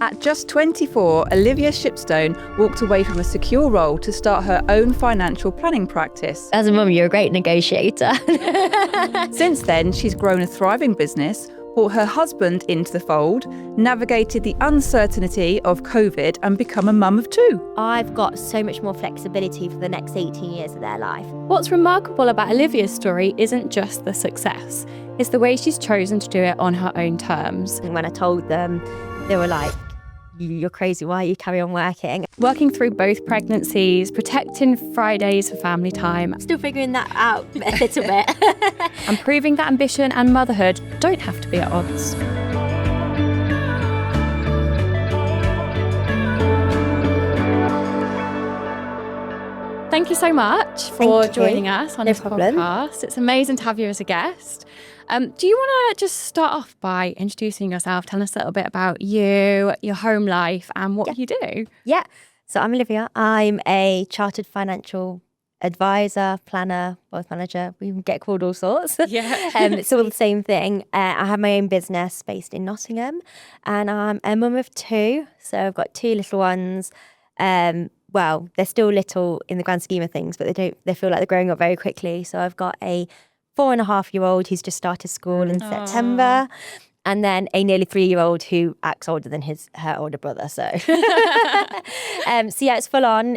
At just 24, Olivia Shipstone walked away from a secure role to start her own financial planning practice. As a mum, you're a great negotiator. Since then, she's grown a thriving business, brought her husband into the fold, navigated the uncertainty of COVID and become a mum of two. I've got so much more flexibility for the next 18 years of their life. What's remarkable about Olivia's story isn't just the success, it's the way she's chosen to do it on her own terms. And when I told them, they were like, "You're crazy, why you carry on working?" Working through both pregnancies, protecting Fridays for family time, Still figuring that out a little bit. and proving that ambition and motherhood don't have to be at odds. Thank you so much for Thank you. joining us on No this problem. podcast. It's amazing to have you as a guest. Do you want to just start off by introducing yourself, telling us a little bit about you, your home life, and what you do? Yeah. So I'm Olivia. I'm a chartered financial advisor, planner, wealth manager. We get called all sorts. Yeah. It's all the same thing. I have my own business based in Nottingham, and I'm a mum of two. So I've got two little ones. Well, they're still little in the grand scheme of things, but they feel like they're growing up very quickly. So I've got a 4.5-year-old who's just started school in September, and then a nearly 3-year-old who acts older than her older brother. So, so yeah, it's full on.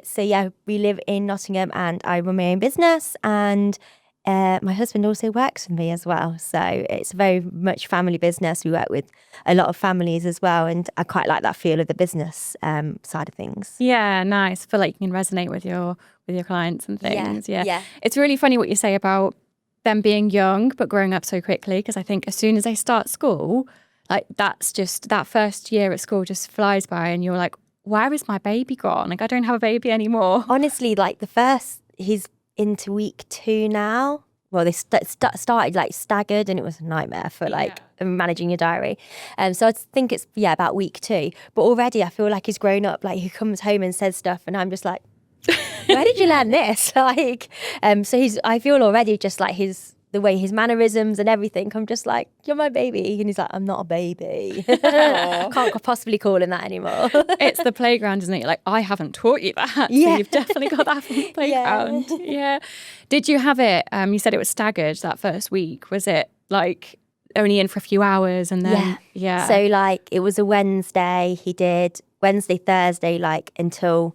So yeah, we live in Nottingham, and I run my own business, and my husband also works for me as well. So it's very much family business. We work with a lot of families as well, and I quite like that feel of the business side of things. Yeah, nice. I feel like you can resonate with your clients and things. Yeah. It's really funny what you say about them being young but growing up so quickly, because I think as soon as they start school, like that's just that first year at school just flies by, and you're like, where is my baby gone? Like I don't have a baby anymore. Honestly, like he's into week 2 now. Well, they started like staggered, and it was a nightmare for like managing your diary. So I think it's about week 2. But already I feel like he's grown up. Like he comes home and says stuff, and I'm just like, where did you learn this? Like, so I feel already just like the way his mannerisms and everything. I'm just like, you're my baby, and he's like, I'm not a baby. Can't possibly call him that anymore. It's the playground, isn't it? You're like, I haven't taught you that. Yeah. So you've definitely got that from the playground. Yeah. Did you have it? You said it was staggered that first week. Was it like only in for a few hours and then? Yeah. So like it was a Wednesday. He did Wednesday, Thursday, like until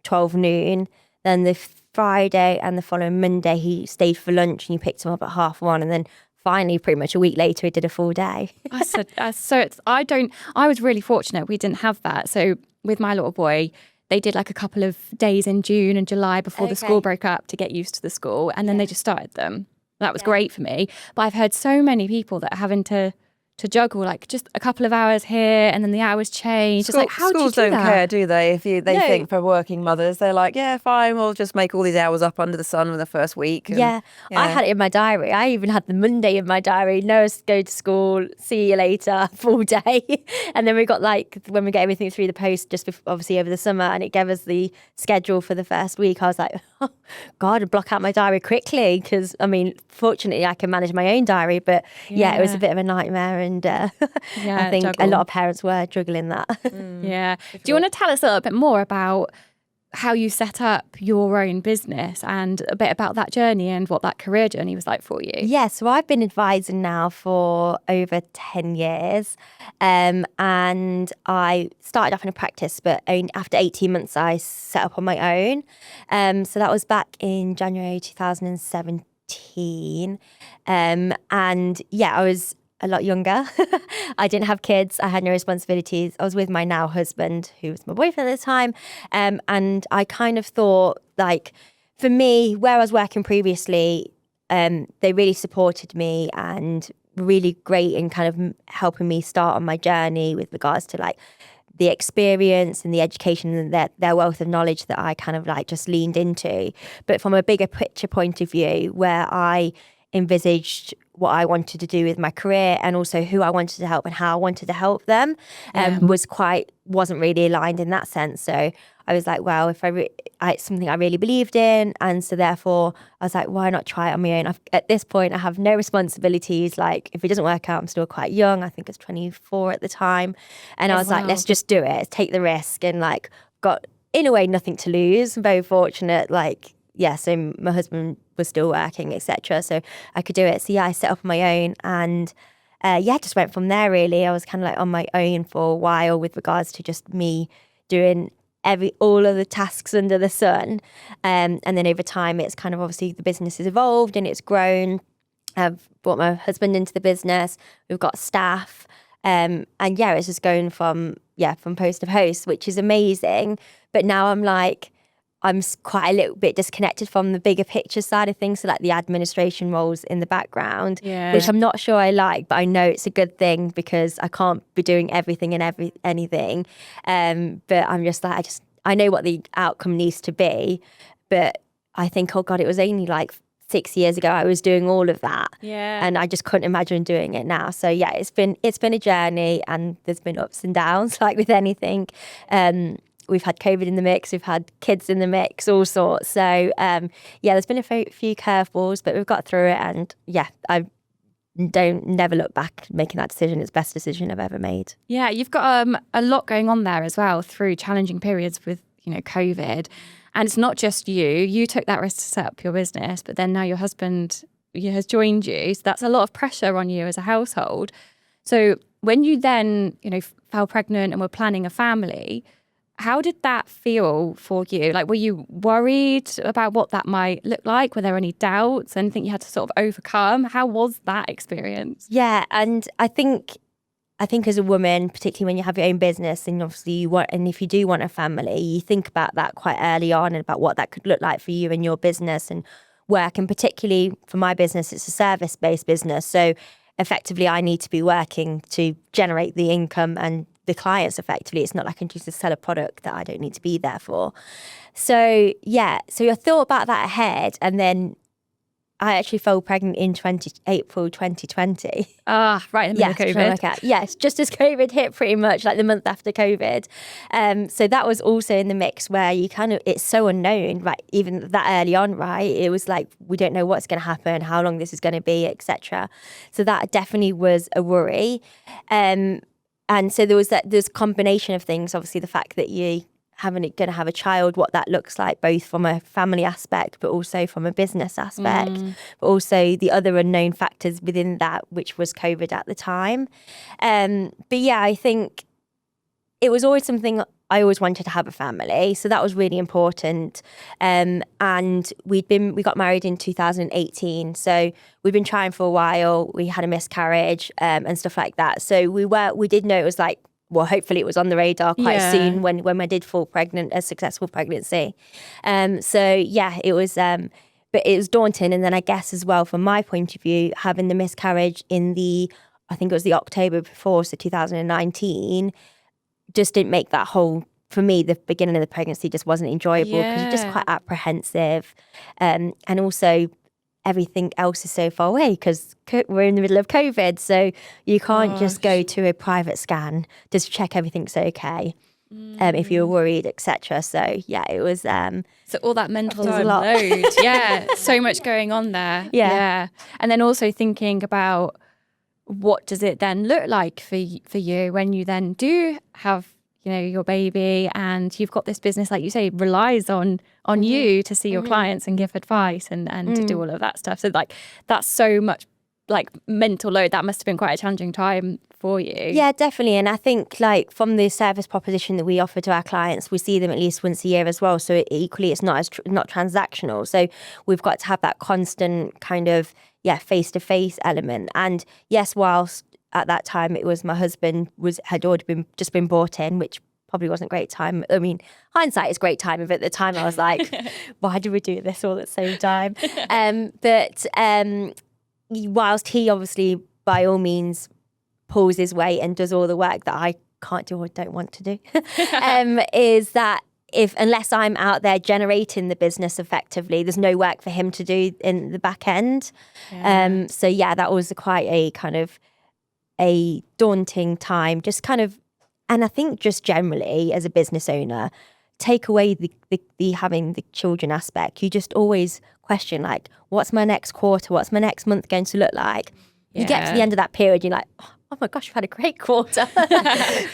12 noon. Then the Friday and the following Monday, he stayed for lunch, and you picked him up at 1:30, and then finally, pretty much a week later, he did a full day. I was really fortunate. We didn't have that. So with my little boy, they did like a couple of days in June and July before the school broke up to get used to the school, and then they just started them. That was great for me. But I've heard so many people that are having to juggle like just a couple of hours here and then the hours change. It's like, how do you do Schools don't that? care, do they? They think for working mothers, they're like, yeah, fine, we'll just make all these hours up under the sun in the first week. And, I had it in my diary. I even had the Monday in my diary. No, go to school, see you later, full day. And then we got like, when we get everything through the post, just obviously over the summer, and it gave us the schedule for the first week. I was like, oh, God, I'd block out my diary quickly, because, I mean, fortunately, I can manage my own diary. But it was a bit of a nightmare. And I think juggle. a lot of parents were juggling that. Yeah. Do you want to tell us a little bit more about how you set up your own business and a bit about that journey and what that career journey was like for you? Yeah, so I've been advising now for over 10 years. And I started off in a practice, but only after 18 months, I set up on my own. So that was back in January 2017. And I was a lot younger. I didn't have kids. I had no responsibilities. I was with my now husband, who was my boyfriend at the time. And I kind of thought, like, for me, where I was working previously, they really supported me and really great in kind of helping me start on my journey with regards to like the experience and the education and their wealth of knowledge that I kind of like just leaned into. But from a bigger picture point of view, where I envisaged what I wanted to do with my career and also who I wanted to help and how I wanted to help them wasn't really aligned in that sense. So I was like, well, if it's something I really believed in, and so therefore I was like, why not try it on my own? At this point, I have no responsibilities. Like, if it doesn't work out, I'm still quite young. I think I was 24 at the time, and I was like, let's just do it, take the risk, and like got in a way nothing to lose. I'm very fortunate, like. Yeah, so my husband was still working, etc. So I could do it. So yeah, I set up on my own, and just went from there really. I was kind of like on my own for a while with regards to just me doing all of the tasks under the sun. And then over time, it's kind of obviously the business has evolved and it's grown. I've brought my husband into the business. We've got staff. And yeah, it's just going from post to post, which is amazing. But now I'm quite a little bit disconnected from the bigger picture side of things. So like the administration roles in the background, which I'm not sure I like, but I know it's a good thing because I can't be doing everything and anything. But I'm just like, I know what the outcome needs to be. But I think, oh God, it was only like 6 years ago I was doing all of that. Yeah. And I just couldn't imagine doing it now. So yeah, it's been a journey, and there's been ups and downs like with anything. We've had COVID in the mix, we've had kids in the mix, all sorts. So there's been a few curveballs, but we've got through it. And yeah, I never look back making that decision. It's the best decision I've ever made. Yeah, you've got a lot going on there as well through challenging periods with, COVID. And it's not just you. You took that risk to set up your business, but then now your husband has joined you. So that's a lot of pressure on you as a household. So when you then, fell pregnant and were planning a family, how did that feel for you? Like, were you worried about what that might look like? Were there any doubts, anything you had to sort of overcome? How was that experience? Yeah, and I think as a woman, particularly when you have your own business, and obviously if you do want a family, you think about that quite early on and about what that could look like for you and your business and work. And particularly for my business, it's a service-based business. So effectively, I need to be working to generate the income and the clients effectively. It's not like I can just sell a product that I don't need to be there for. So I thought about that ahead, and then I actually fell pregnant in April 2020. Right in the middle of COVID. Yes, just as COVID hit, pretty much like the month after COVID. So that was also in the mix where it's so unknown, right? Even that early on, right? It was like, we don't know what's going to happen, how long this is going to be, etc. So that definitely was a worry. And so there's a combination of things. Obviously, the fact that you're going to have a child, what that looks like, both from a family aspect, but also from a business aspect, but also the other unknown factors within that, which was COVID at the time. But yeah, I think it was always something I always wanted to have a family, so that was really important. And we got married in 2018, so we've been trying for a while. We had a miscarriage and stuff like that. So we did know it was like, well, hopefully it was on the radar quite soon when I did fall pregnant, a successful pregnancy. It was. But it was daunting, and then I guess as well from my point of view, having the miscarriage I think it was the October before, so 2019. Just didn't make that whole, for me, the beginning of the pregnancy just wasn't enjoyable because you're just quite apprehensive. And also everything else is so far away because we're in the middle of COVID. So you can't just go to a private scan, just check everything's okay. If you're worried, etc. So yeah, it was. So all that mental lot. load, so much going on there. Yeah, and then also thinking about, what does it then look like for you when you then do have, your baby, and you've got this business, like you say, relies on you to see your clients and give advice and to do all of that stuff. So like, that's so much like mental load. That must have been quite a challenging time for you. Yeah, definitely. And I think like from the service proposition that we offer to our clients, we see them at least once a year as well. So equally, it's not not transactional. So we've got to have that constant kind of face-to-face element. And yes, whilst at that time it was my husband had already just been brought in, which probably wasn't a great time. I mean, hindsight is great time, but at the time I was like, why did we do this all at the same time? But whilst he obviously by all means pulls his weight and does all the work that I can't do or don't want to do, is that unless I'm out there generating the business effectively, there's no work for him to do in the back end. That was quite a kind of a daunting time, just kind of, and I think just generally as a business owner, take away the having the children aspect, you just always question, like, what's my next quarter? What's my next month going to look like? You get to the end of that period, you're like, oh my gosh, we've had a great quarter.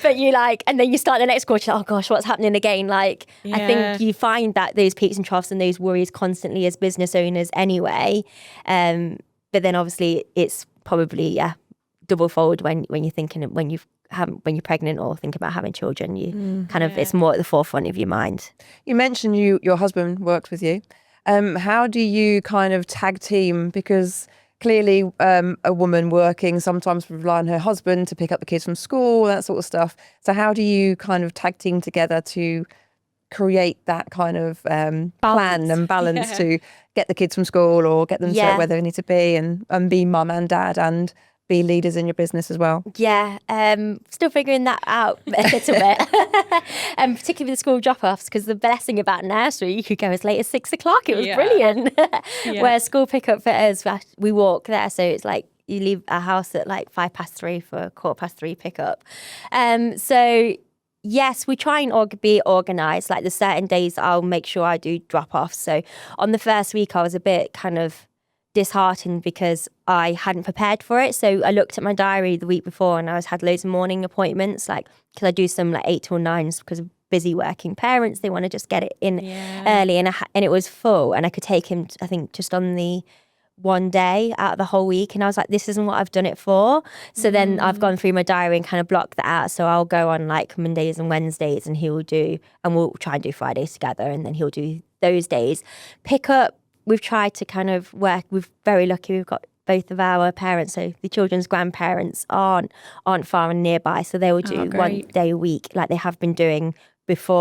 But you like, and then you start the next quarter, oh gosh, what's happening again? Like, I think you find that those peaks and troughs and those worries constantly as business owners anyway. But then obviously it's probably, double fold when you're thinking, when you're pregnant or think about having children, you kind of, it's more at the forefront of your mind. You mentioned your husband worked with you. How do you kind of tag team? Because clearly a woman working sometimes would rely on her husband to pick up the kids from school, that sort of stuff. So how do you kind of tag team together to create that kind of plan and balance to get the kids from school or get them to where they need to be and be mum and dad and be leaders in your business as well? Yeah, still figuring that out a little bit. And particularly with the school drop-offs, because the blessing about nursery, you could go as late as 6 o'clock. It was brilliant. Where school pickup for us, we walk there, so it's like you leave our house at like 3:05 for a 3:15 pickup. So yes, we try and be organised. Like, there's certain days I'll make sure I do drop-offs. So on the first week, I was a bit kind of disheartened because I hadn't prepared for it. So I looked at my diary the week before and I had loads of morning appointments, like, because I do some like 8 till 9s because of busy working parents. They want to just get it in early, and it was full, and I could take him, I think, just on the one day out of the whole week, and I was like, this isn't what I've done it for. So then I've gone through my diary and kind of blocked that out. So I'll go on like Mondays and Wednesdays, and we'll try and do Fridays together, and then he'll do those days. Pick up, we've tried to kind of work. We're very lucky. We've got both of our parents, so the children's grandparents aren't far and nearby, so they will do one day a week, like they have been doing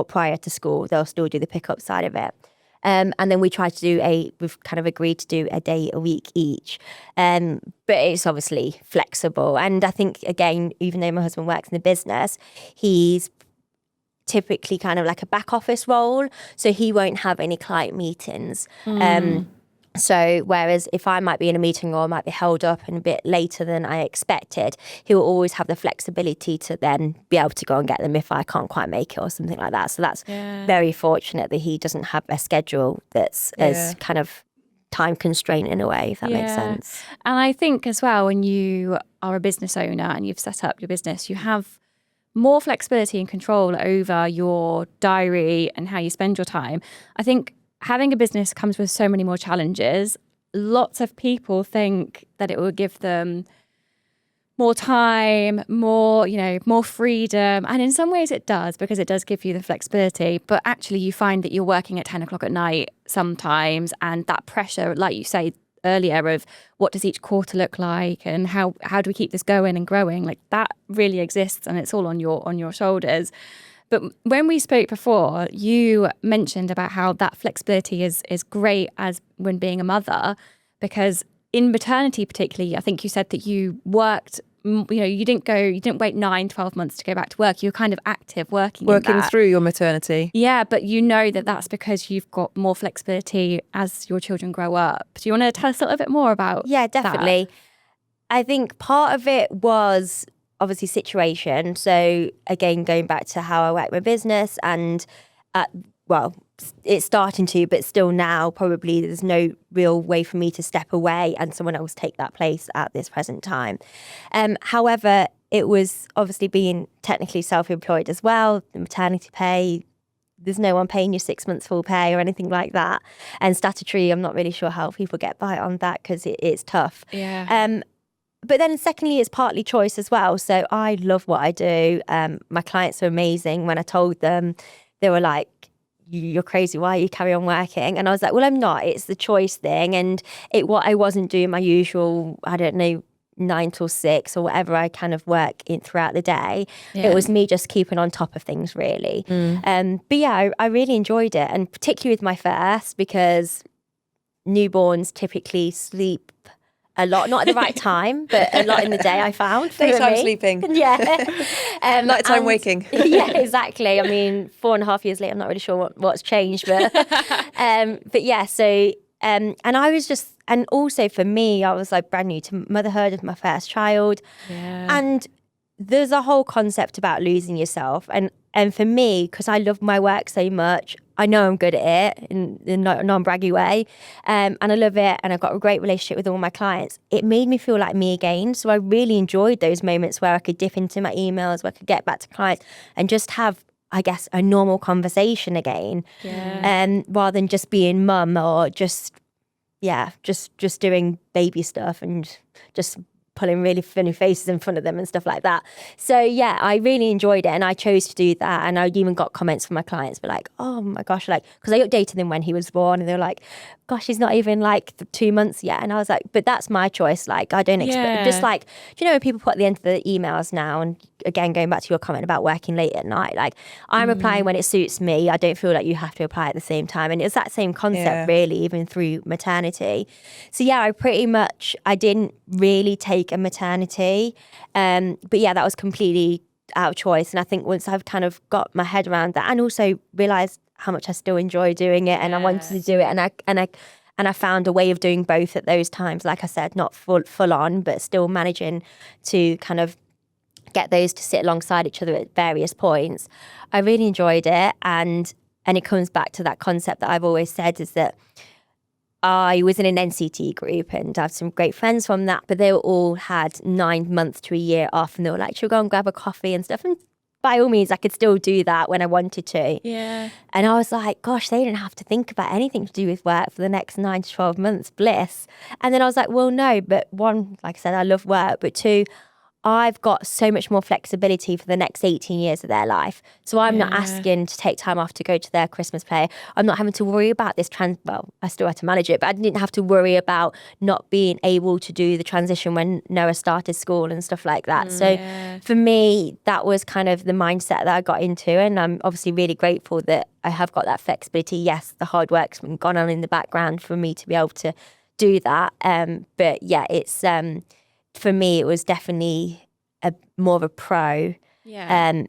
prior to school. They'll still do the pickup side of it. And then we try to do we've kind of agreed to do a day a week each. But it's obviously flexible. And I think, again, even though my husband works in the business, he's typically kind of like a back office role. So he won't have any client meetings. So whereas if I might be in a meeting or I might be held up and a bit later than I expected, he will always have the flexibility to then be able to go and get them if I can't quite make it or something like that. So that's very fortunate that he doesn't have a schedule that's as kind of time constraint in a way, if that makes sense. And I think as well, when you are a business owner and you've set up your business, you have more flexibility and control over your diary and how you spend your time. I think having a business comes with so many more challenges. Lots of people think that it will give them more time, more freedom. And in some ways it does, because it does give you the flexibility. But actually you find that you're working at 10 o'clock at night sometimes, and that pressure, like you say earlier, of what does each quarter look like and how do we keep this going and growing, like that really exists, and it's all on your shoulders. But when we spoke before, you mentioned about how that flexibility is great as when being a mother, because in maternity particularly, I think you said that you worked, you didn't wait 9-12 months to go back to work. You were kind of active working through your maternity. Yeah, but that's because you've got more flexibility as your children grow up. Do you want to tell us a little bit more about Yeah, definitely. that? I think part of it was obviously situation. So again, going back to how I work my business, and it's starting to, but still now probably there's no real way for me to step away and someone else take that place at this present time. However, it was obviously being technically self-employed as well, the maternity pay, there's no one paying you 6 months full pay or anything like that. And statutory, I'm not really sure how people get by on that, because it's tough. Yeah. But then secondly, it's partly choice as well. So I love what I do. My clients are amazing. When I told them, they were like, you're crazy, why you carry on working? And I was like, well, I'm not. It's the choice thing. And what I wasn't doing my usual, 9 till 6 or whatever I kind of work in throughout the day. Yeah. It was me just keeping on top of things, really. But yeah, I really enjoyed it. And particularly with my first, because newborns typically sleep a lot, not at the right time, but a lot in the day, I found. Daytime sleeping. Yeah. Nighttime waking. Yeah, exactly. I mean, 4.5 years later, I'm not really sure what's changed, but yeah, so, and I was just, and also for me, I was like brand new to motherhood of my first child. Yeah. And there's a whole concept about losing yourself. And And for me, because I love my work so much, I know I'm good at it in a non-braggy way. And I love it. And I've got a great relationship with all my clients. It made me feel like me again. So I really enjoyed those moments where I could dip into my emails, where I could get back to clients and just have, I guess, a normal conversation again. Rather than just being mum or just doing baby stuff and just pulling really funny faces in front of them and stuff like that. So yeah, I really enjoyed it, and I chose to do that. And I even got comments from my clients, but like, oh my gosh, like, because I updated them when he was born, and they were like, gosh, he's not even like 2 months yet. And I was like, but that's my choice. Like, I don't expect, just like, do you know when people put at the end of the emails now, and again, going back to your comment about working late at night, like, I'm replying when it suits me. I don't feel like you have to apply at the same time. And it's that same concept really, even through maternity. So yeah, I didn't really take a maternity. But yeah, that was completely out of choice. And I think once I've kind of got my head around that, and also realised how much I still enjoy doing it, and I wanted to do it, and I found a way of doing both at those times. Like I said, not full on, but still managing to kind of get those to sit alongside each other at various points. I really enjoyed it, and it comes back to that concept that I've always said, is that I was in an NCT group and I have some great friends from that, but they all had 9 months to a year off, and they were like, should we go and grab a coffee and stuff? And by all means, I could still do that when I wanted to. Yeah. And I was like, gosh, they didn't have to think about anything to do with work for the next 9 to 12 months, bliss. And then I was like, well, no, but one, like I said, I love work, but two, I've got so much more flexibility for the next 18 years of their life. So I'm not asking to take time off to go to their Christmas play. I'm not having to worry about this well, I still had to manage it, but I didn't have to worry about not being able to do the transition when Noah started school and stuff like that. So for me, that was kind of the mindset that I got into. And I'm obviously really grateful that I have got that flexibility. Yes, the hard work's been gone on in the background for me to be able to do that. But yeah, it's... for me, it was definitely more of a pro than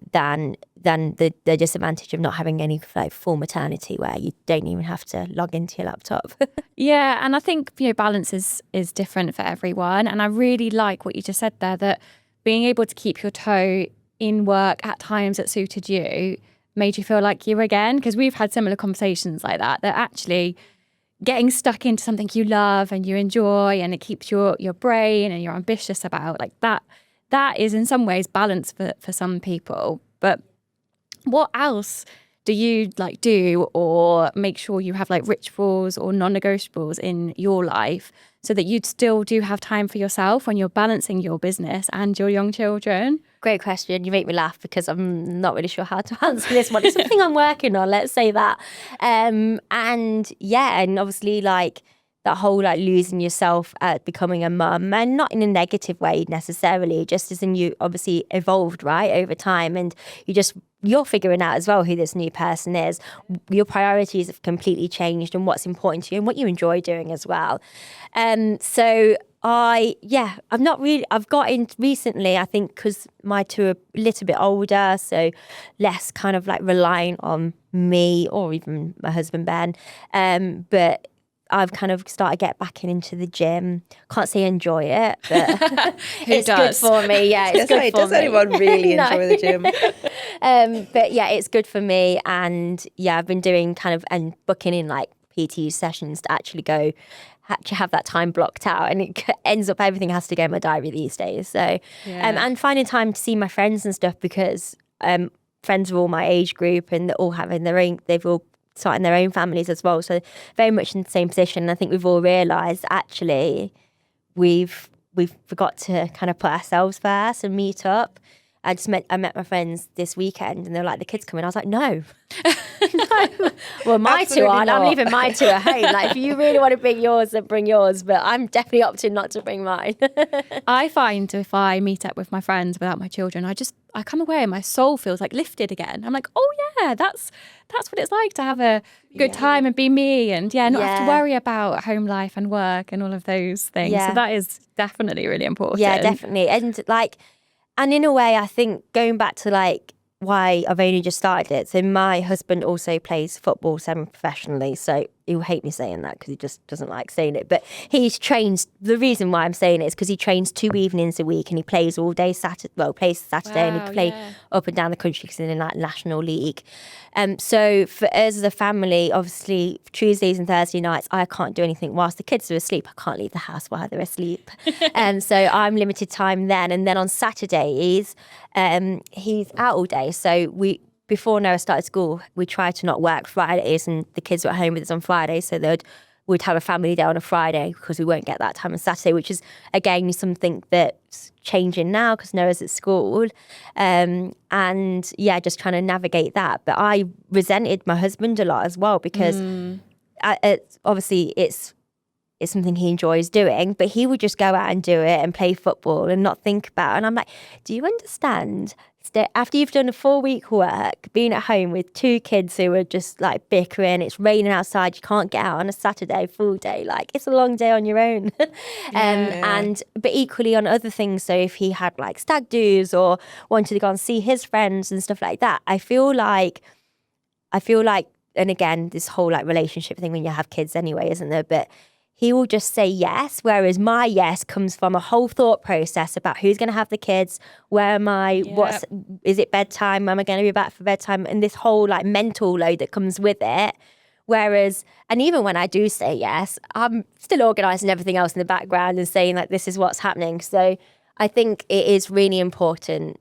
the disadvantage of not having any like full maternity where you don't even have to log into your laptop. Yeah, and I think balance is different for everyone. And I really like what you just said there, that being able to keep your toe in work at times that suited you made you feel like you again. Because we've had similar conversations like that actually getting stuck into something you love and you enjoy, and it keeps your brain and you're ambitious about, like that is in some ways balance for some people. But what else do you like do or make sure you have like rituals or non-negotiables in your life so that you still do have time for yourself when you're balancing your business and your young children? Great question. You make me laugh because I'm not really sure how to answer this one. It's something I'm working on, let's say that. And yeah, and obviously like that whole like losing yourself at becoming a mum, and not in a negative way necessarily, just as in you obviously evolved, right, over time, and you're figuring out as well who this new person is. Your priorities have completely changed and what's important to you and what you enjoy doing as well. So I've got in recently, I think, because my two are a little bit older, so less kind of like relying on me or even my husband, Ben. But I've kind of started get back into the gym. Can't say enjoy it, but it's good for me. Yeah, it's good for me. Does anyone really enjoy the gym? But yeah, it's good for me. And yeah, I've been doing kind of and booking in like PT sessions to actually have that time blocked out, and it ends up everything has to go in my diary these days. So and finding time to see my friends and stuff, because friends are all my age group and they're all they've all starting their own families as well, so very much in the same position. And I think we've all realised actually we've forgot to kind of put ourselves first and meet up. I met my friends this weekend and they're like, the kids coming. I was like, no. No. Well, my Absolutely two aren't. not. I'm leaving my two at home. Like, if you really want to bring yours, then bring yours. But I'm definitely opting not to bring mine. I find if I meet up with my friends without my children, I come away and my soul feels like lifted again. I'm like, oh yeah, that's what it's like to have a good time and be me, and not have to worry about home life and work and all of those things. Yeah. So that is definitely really important. Yeah, definitely. And in a way, I think going back to like why I've only just started it. So my husband also plays football semi-professionally. So he'll hate me saying that because he just doesn't like saying it. But he's trained. The reason why I'm saying it is because he trains 2 evenings a week and he plays all day Saturday. Well, plays Saturday and he play up and down the country because he's in like national league. So for us as a family, obviously Tuesdays and Thursday nights, I can't do anything whilst the kids are asleep. I can't leave the house while they're asleep. So I'm limited time then. And then on Saturdays, he's out all day. So before Noah started school, we tried to not work Fridays, and the kids were at home with us on Fridays, so we'd have a family day on a Friday because we won't get that time on Saturday, which is, again, something that's changing now because Noah's at school. And yeah, just trying to navigate that. But I resented my husband a lot as well because obviously it's something he enjoys doing, but he would just go out and do it and play football and not think about it. And I'm like, do you understand? After you've done a 4-week work, being at home with 2 kids who are just like bickering, it's raining outside, you can't get out on a Saturday full day, like it's a long day on your own. But equally on other things, so if he had like stag do's or wanted to go and see his friends and stuff like that, I feel like, and again, this whole like relationship thing when you have kids anyway, isn't there? But he will just say yes, whereas my yes comes from a whole thought process about who's going to have the kids, where am I, is it bedtime, am I going to be back for bedtime, and this whole like mental load that comes with it. Whereas, and even when I do say yes, I'm still organising everything else in the background and saying like, this is what's happening. So I think it is really important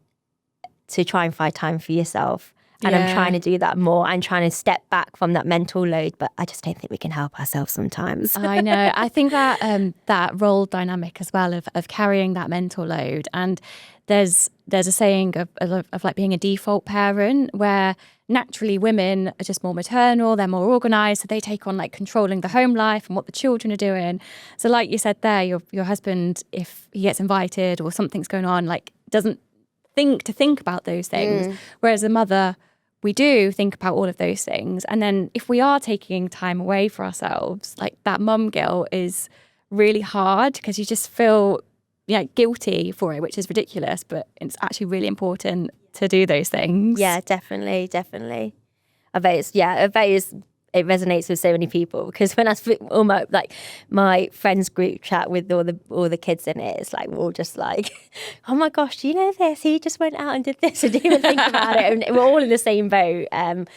to try and find time for yourself. And I'm trying to do that more and trying to step back from that mental load. But I just don't think we can help ourselves sometimes. I know. I think that that role dynamic as well of carrying that mental load. And there's a saying of like being a default parent where naturally women are just more maternal, they're more organised, so they take on like controlling the home life and what the children are doing. So like you said there, your husband, if he gets invited or something's going on, like doesn't think about those things. Whereas a mother, we do think about all of those things. And then if we are taking time away for ourselves, like that mum guilt is really hard because you just feel guilty for it, which is ridiculous, but it's actually really important to do those things. Yeah, definitely. I bet it resonates with so many people because when I speak almost like my friends group chat with all the kids in it, it's like we're all just like, oh my gosh, do you know this? He just went out and did this. I didn't even think about it. And we're all in the same boat. And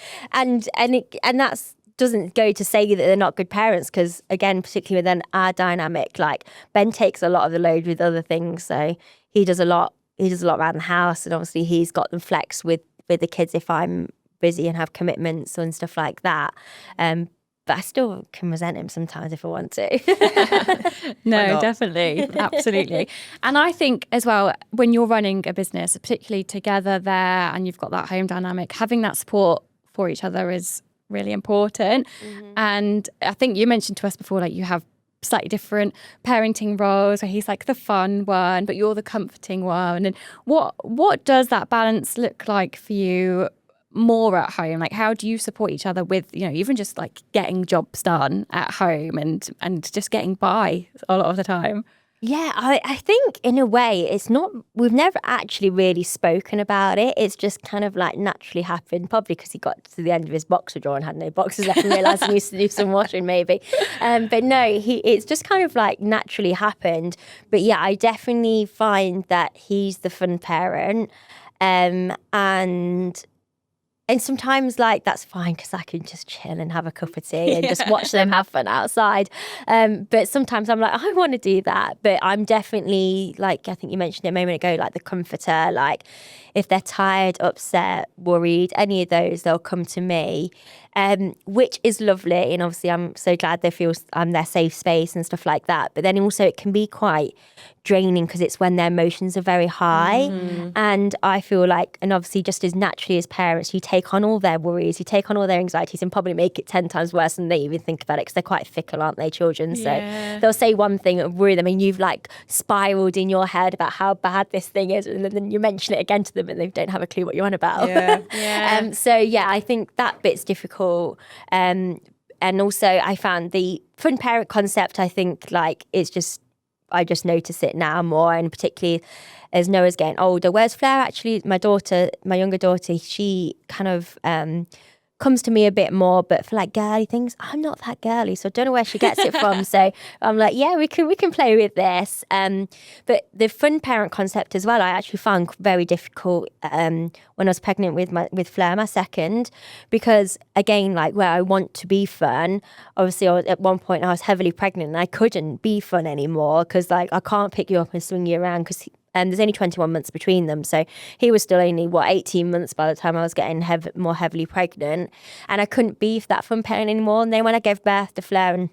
that's doesn't go to say that they're not good parents because again, particularly within our dynamic, like Ben takes a lot of the load with other things, so he does a lot around the house, and obviously he's got them flex with the kids if I'm busy and have commitments and stuff like that. But I still can resent him sometimes if I want to. No, definitely. Absolutely. And I think as well, when you're running a business, particularly together there and you've got that home dynamic, having that support for each other is really important. And I think you mentioned to us before, like you have slightly different parenting roles where he's like the fun one, but you're the comforting one. And what does that balance look like for you more at home? Like how do you support each other with, even just like getting jobs done at home and just getting by a lot of the time? Yeah, I think in a way we've never actually really spoken about it. It's just kind of like naturally happened, probably because he got to the end of his boxer drawer and had no boxers left and realised he needs to do some washing maybe. But no, it's just kind of like naturally happened. But yeah, I definitely find that he's the fun parent. And sometimes, like, that's fine because I can just chill and have a cup of tea and just watch them have fun outside. But sometimes I'm like, I want to do that. But I'm definitely, like, I think you mentioned it a moment ago, like the comforter. Like, if they're tired, upset, worried, any of those, they'll come to me, which is lovely. And obviously, I'm so glad they feel I'm their safe space and stuff like that. But then also it can be quite draining because it's when their emotions are very high. And I feel like, and obviously just as naturally as parents, you take on all their worries, you take on all their anxieties and probably make it 10 times worse than they even think about it because they're quite fickle, aren't they, children? So they'll say one thing and worry them and you've like spiraled in your head about how bad this thing is, and then you mention it again to them and they don't have a clue what you're on about. So yeah, I think that bit's difficult. And also I found the fun parent concept, I think like I just notice it now more, and particularly as Noah's getting older. Whereas Flair, actually, my younger daughter, she kind of comes to me a bit more, but for like girly things, I'm not that girly, so I don't know where she gets it from. So I'm like, yeah, we can play with this. But the fun parent concept as well, I actually found very difficult when I was pregnant with Fleur, my second, because again, like where I want to be fun, obviously at one point I was heavily pregnant and I couldn't be fun anymore because like I can't pick you up and swing you around because there's only 21 months between them. So he was still only, 18 months by the time I was getting more heavily pregnant. And I couldn't be that fun parent anymore. And then when I gave birth to Fleur and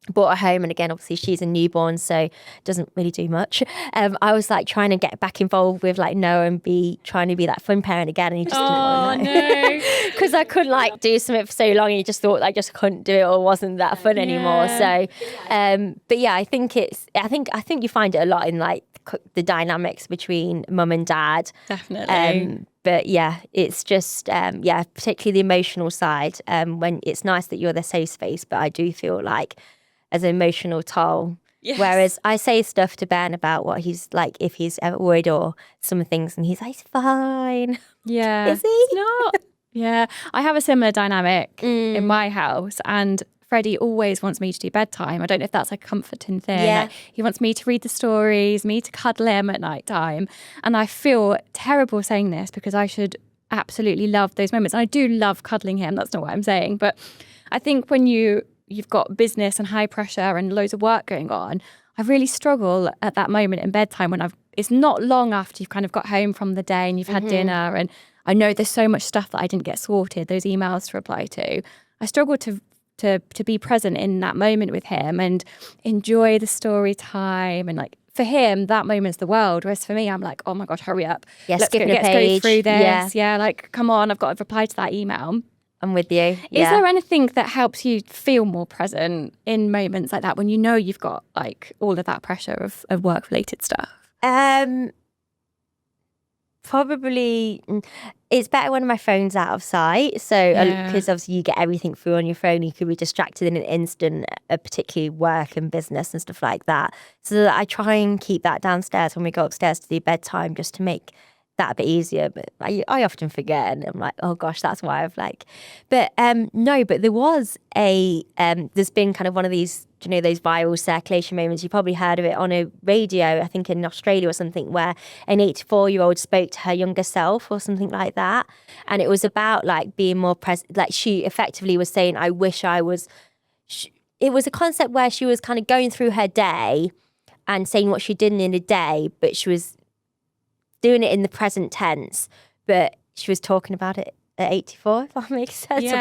brought her home, and again, obviously she's a newborn, so doesn't really do much. I was like trying to get back involved with like Noah and trying to be that fun parent again. And he just didn't want to because I couldn't like do something for so long. And he just thought I just couldn't do it or wasn't that fun anymore. So, but yeah, I think you find it a lot in like the dynamics between mum and dad. Definitely. But yeah, it's just, particularly the emotional side, when it's nice that you're the safe space, but I do feel like as an emotional toll. Yes. Whereas I say stuff to Ben about what he's like, if he's ever worried or some things, and he's like, he's fine. Yeah. Is he? It's not. Yeah. I have a similar dynamic in my house, and Freddie always wants me to do bedtime. I don't know if that's a comforting thing. Yeah. Like, he wants me to read the stories, me to cuddle him at night time. And I feel terrible saying this because I should absolutely love those moments. And I do love cuddling him. That's not what I'm saying. But I think when you've got business and high pressure and loads of work going on, I really struggle at that moment in bedtime when it's not long after you've kind of got home from the day and you've had dinner, and I know there's so much stuff that I didn't get sorted, those emails to reply to. I struggle to be present in that moment with him and enjoy the story time, and like for him that moment's the world, whereas for me I'm like, oh my gosh, hurry up, let's go through this. Yeah, like come on, I've got to reply to that email. I'm with you. Is there anything that helps you feel more present in moments like that when you know you've got like all of that pressure of work related stuff? Probably it's better when my phone's out of sight, so because obviously you get everything through on your phone, you could be distracted in an instant, particularly work and business and stuff like that, so that I try and keep that downstairs when we go upstairs to do bedtime, just to make that a bit easier. But I often forget, and I'm like, oh gosh, that's why I've like, but no, but there was there's been kind of one of these, those viral circulation moments, you probably heard of it on a radio, I think in Australia or something, where an 84-year-old spoke to her younger self or something like that, and it was about like being more present. Like she effectively was saying, I wish I was, it was a concept where she was kind of going through her day and saying what she did in a day, but she was doing it in the present tense, but she was talking about it at 84, if that makes sense.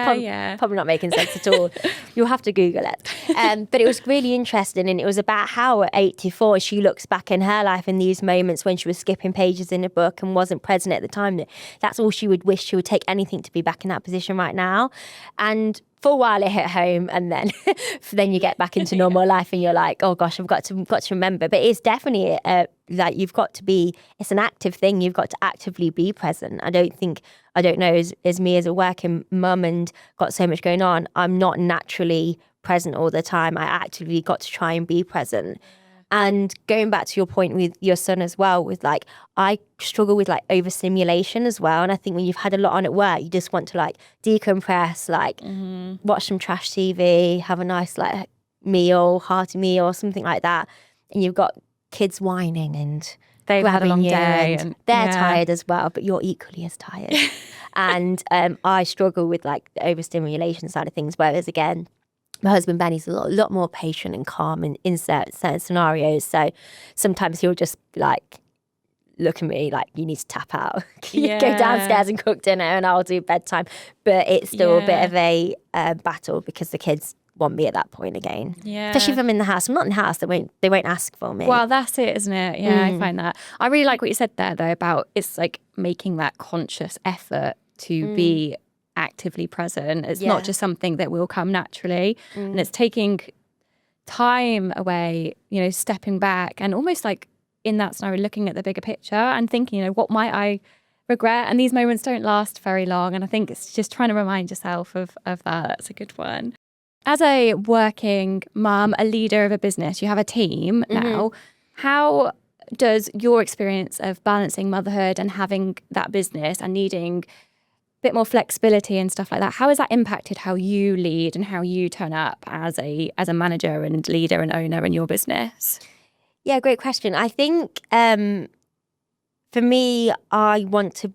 Probably not making sense at all. You'll have to Google it. But it was really interesting, and it was about how at 84 she looks back in her life in these moments when she was skipping pages in a book and wasn't present at the time. That's all she would wish. She would take anything to be back in that position right now. And for a while it hit home, and then you get back into normal life and you're like, oh gosh, I've got to remember. But it's definitely like you've got to be, it's an active thing. You've got to actively be present. I don't know, as me as a working mum and got so much going on, I'm not naturally present all the time. I actively got to try and be present. And going back to your point with your son as well, with like, I struggle with like overstimulation as well. And I think when you've had a lot on at work, you just want to like decompress, like watch some trash TV, have a nice like hearty meal or something like that. And you've got kids whining and they've had a long day and they're tired as well, but you're equally as tired. And I struggle with like the overstimulation side of things, whereas again, my husband Benny's a lot more patient and calm in certain scenarios. So sometimes he'll just like look at me like, you need to tap out. Go downstairs and cook dinner and I'll do bedtime. But it's still a bit of a battle because the kids want me at that point again. Especially if I'm in the house. I'm not in the house, they won't ask for me. Well, that's it, isn't it? Yeah, I find that. I really like what you said there though about it's like making that conscious effort to be actively present. It's not just something that will come naturally, and it's taking time away, stepping back and almost like in that scenario looking at the bigger picture and thinking, what might I regret? And these moments don't last very long, and I think it's just trying to remind yourself of that. That's a good one. As a working mum, a leader of a business, you have a team now. How does your experience of balancing motherhood and having that business and needing bit more flexibility and stuff like that. How has that impacted how you lead and how you turn up as a manager and leader and owner in your business? Yeah, great question. I think for me, I want to.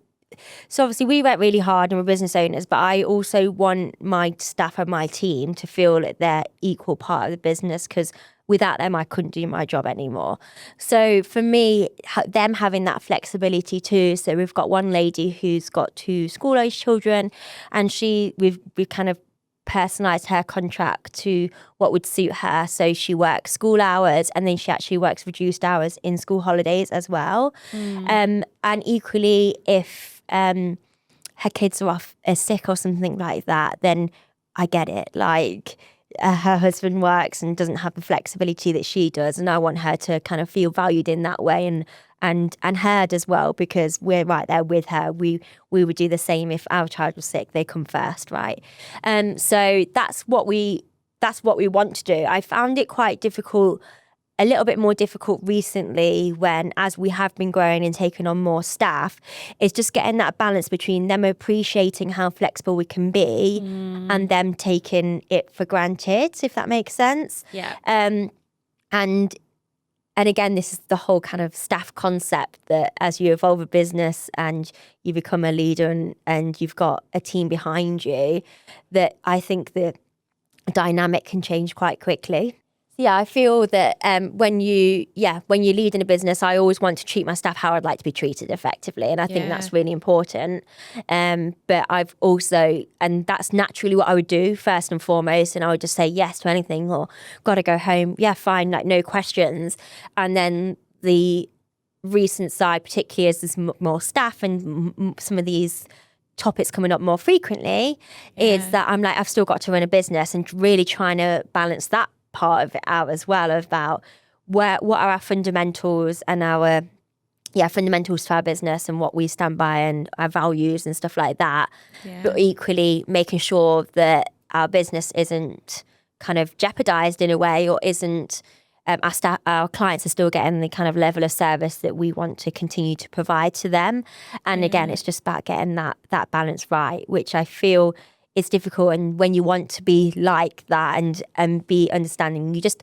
So obviously we work really hard and we're business owners, but I also want my staff and my team to feel that they're equal part of the business, because without them, I couldn't do my job anymore. So for me, them having that flexibility too. So we've got one lady who's got 2 school-aged children, and we've kind of personalised her contract to what would suit her. So she works school hours, and then she actually works reduced hours in school holidays as well. And equally, if her kids are sick or something like that, then I get it. Like her husband works and doesn't have the flexibility that she does, and I want her to kind of feel valued in that way and heard as well, because we're right there with her. We would do the same if our child was sick. They come first, right? So that's what we want to do. I found it quite difficult, a little bit more difficult recently, when as we have been growing and taking on more staff, it's just getting that balance between them appreciating how flexible we can be and them taking it for granted, if that makes sense. Yeah. And again, this is the whole kind of staff concept, that as you evolve a business and you become a leader and you've got a team behind you, that I think the dynamic can change quite quickly. Yeah, I feel that when you lead in a business, I always want to treat my staff how I'd like to be treated effectively. And I think that's really important. But I've also, and that's naturally what I would do first and foremost. And I would just say yes to anything, or got to go home. Yeah, fine, like no questions. And then the recent side, particularly as there's more staff and some of these topics coming up more frequently, is that I'm like, I've still got to run a business, and really trying to balance that part of it out as well, about what are our fundamentals and our fundamentals to our business and what we stand by and our values and stuff like that. But equally making sure that our business isn't kind of jeopardized in a way, or isn't our clients are still getting the kind of level of service that we want to continue to provide to them. And again, it's just about getting that balance right, which I feel it's difficult. And when you want to be like that and be understanding, you just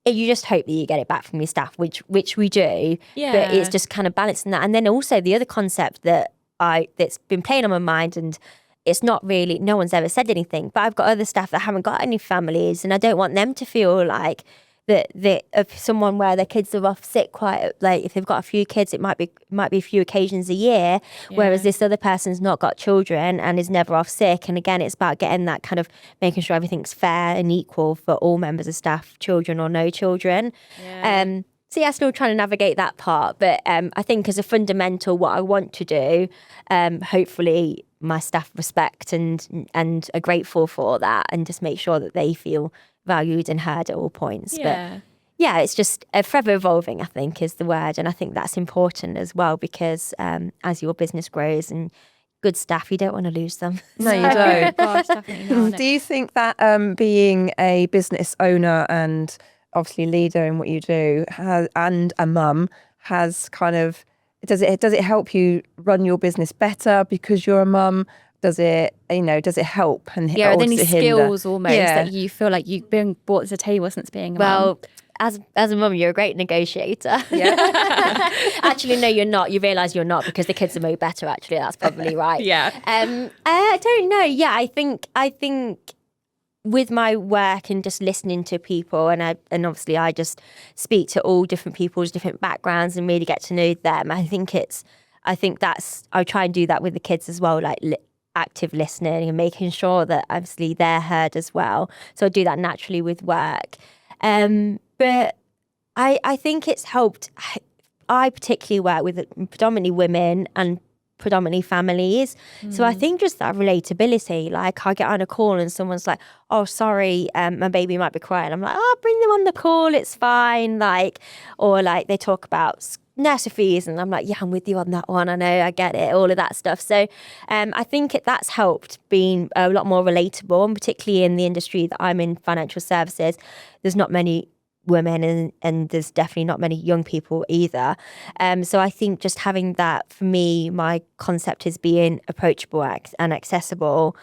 hope that you get it back from your staff, which we do. Yeah. But it's just kind of balancing that. And then also the other concept that's been playing on my mind, and it's not really, no one's ever said anything, but I've got other staff that haven't got any families, and I don't want them to feel like that if someone where their kids are off sick, quite like if they've got a few kids, it might be a few occasions a year, whereas this other person's not got children and is never off sick. And again, it's about getting that kind of making sure everything's fair and equal for all members of staff, children or no children. So yeah, still trying to navigate that part. But I think as a fundamental, what I want to do, hopefully my staff respect and are grateful for that, and just make sure that they feel valued and heard at all points. But yeah, it's just forever evolving, I think, is the word. And I think that's important as well, because as your business grows and good staff, you don't want to lose them. No, you don't. Gosh, definitely not. Do you think that being a business owner and obviously leader in what you do and a mum has kind of, does it help you run your business better because you're a mum? Does it help? And are there any does it hinder? skills almost that you feel like you've been brought to the table since being a mum? Well, as a mum, you're a great negotiator. Yeah. Actually, no, you're not. You realise you're not, because the kids are way better. Actually, that's probably right. I don't know. Yeah, I think with my work and just listening to people, and obviously I just speak to all different people's different backgrounds and really get to know them. I think I try and do that with the kids as well, like active listening and making sure that obviously they're heard as well. So I do that naturally with work. But I think it's helped. I particularly work with predominantly women and predominantly families. So I think just that relatability, like I get on a call and someone's like, oh, sorry, my baby might be crying. I'm like, oh, bring them on the call, it's fine. Or they talk about nursery fees, and I'm like, yeah, I'm with you on that one. I know, I get it, all of that stuff. So I think that's helped being a lot more relatable, and particularly in the industry that I'm in, financial services, there's not many women, and there's definitely not many young people either. So I think just having that, for me, my concept is being approachable and accessible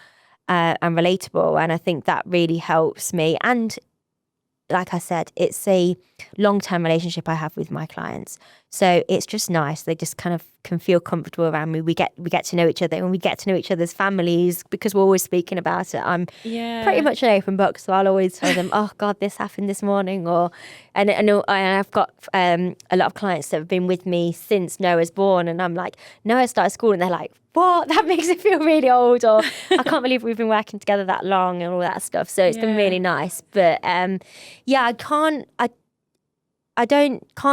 and relatable. And I think that really helps me. And like I said, it's a long-term relationship I have with my clients. So it's just nice. They just kind of can feel comfortable around me. We get to know each other, and we get to know each other's families because we're always speaking about it. I'm pretty much an open book, so I'll always tell them, oh God, this happened this morning. And I've got a lot of clients that have been with me since Noah's born, and I'm like, Noah started school, and they're like, what? That makes me feel really old, or I can't believe we've been working together that long, and all that stuff. So it's been really nice. But I can't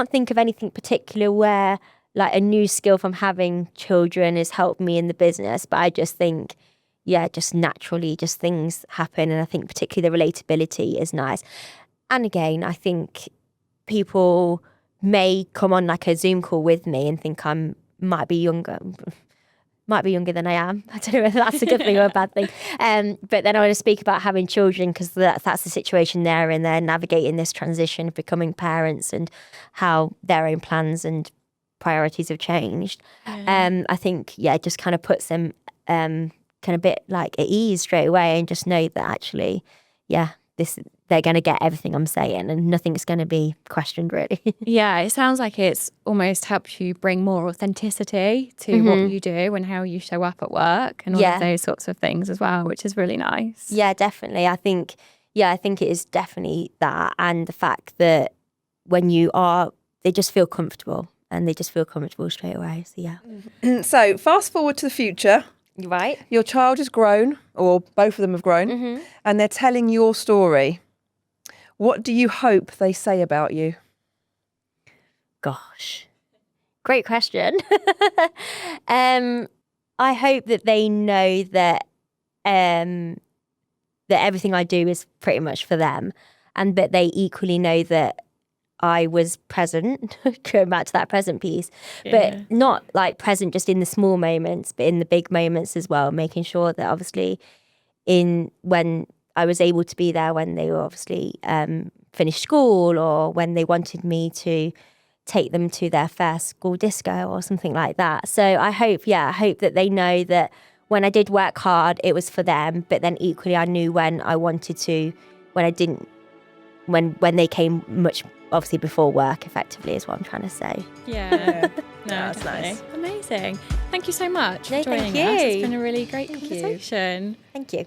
think of anything particular where like a new skill from having children has helped me in the business. But I just think, just naturally, just things happen. And I think particularly the relatability is nice. And again, I think people may come on like a Zoom call with me and think I might be younger than I am. I don't know whether that's a good thing or a bad thing. But then I want to speak about having children, because that's the situation they're in. They're navigating this transition of becoming parents and how their own plans and priorities have changed. I think, it just kind of puts them kind of a bit like at ease straight away, and just know that actually, they're going to get everything I'm saying, and nothing's going to be questioned, really. Yeah, it sounds like it's almost helped you bring more authenticity to what you do and how you show up at work and all of those sorts of things as well, which is really nice. Yeah, definitely. I think it is definitely that, and the fact that when they just feel comfortable, and they just feel comfortable straight away. So So fast forward to the future. Right. Your child is grown, or both of them have grown, and they're telling your story. What do you hope they say about you? Gosh, great question. I hope that they know that that everything I do is pretty much for them, and that they equally know that I was present, going back to that present piece, but not like present just in the small moments, but in the big moments as well, making sure that obviously when I was able to be there when they were obviously finished school, or when they wanted me to take them to their first school disco or something like that. So I hope that they know that when I did work hard, it was for them, but then equally I knew when I wanted to, when I didn't, when they came much obviously before work, effectively, is what I'm trying to say. Yeah. No, that's definitely. nice. Amazing. Thank you so much for No, joining thank us. you. It's been a really great conversation. Thank you.